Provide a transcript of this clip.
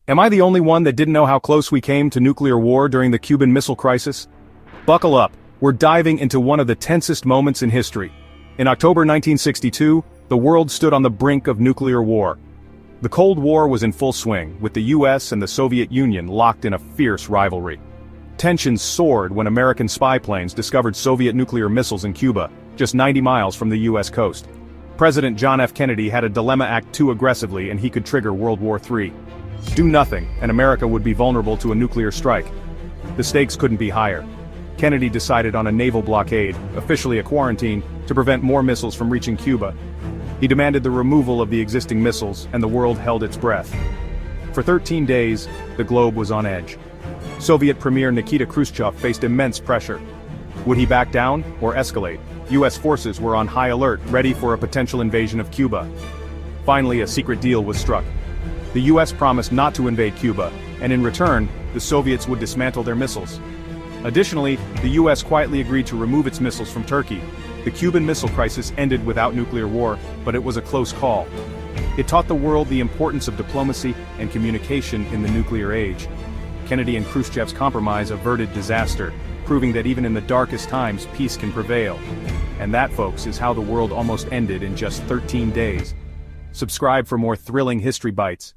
Am I the only one that didn't know how close we came to nuclear war during the Cuban Missile Crisis? Buckle up, we're diving into one of the tensest moments in history. In October 1962, the world stood on the brink of nuclear war. The Cold War was in full swing, with the US and the Soviet Union locked in a fierce rivalry. Tensions soared when American spy planes discovered Soviet nuclear missiles in Cuba, just 90 miles from the US coast. President John F. Kennedy had a dilemma: act too aggressively and he could trigger World War III. Do nothing, and America would be vulnerable to a nuclear strike. The stakes couldn't be higher. Kennedy decided on a naval blockade, officially a quarantine, to prevent more missiles from reaching Cuba. He demanded the removal of the existing missiles, and the world held its breath. For 13 days, the globe was on edge. Soviet Premier Nikita Khrushchev faced immense pressure. Would he back down or escalate? US forces were on high alert, ready for a potential invasion of Cuba. Finally, a secret deal was struck. The US promised not to invade Cuba, and in return, the Soviets would dismantle their missiles. Additionally, the US quietly agreed to remove its missiles from Turkey. The Cuban Missile Crisis ended without nuclear war, but it was a close call. It taught the world the importance of diplomacy and communication in the nuclear age. Kennedy and Khrushchev's compromise averted disaster, proving that even in the darkest times, peace can prevail. And that, folks, is how the world almost ended in just 13 days. Subscribe for more thrilling history bites.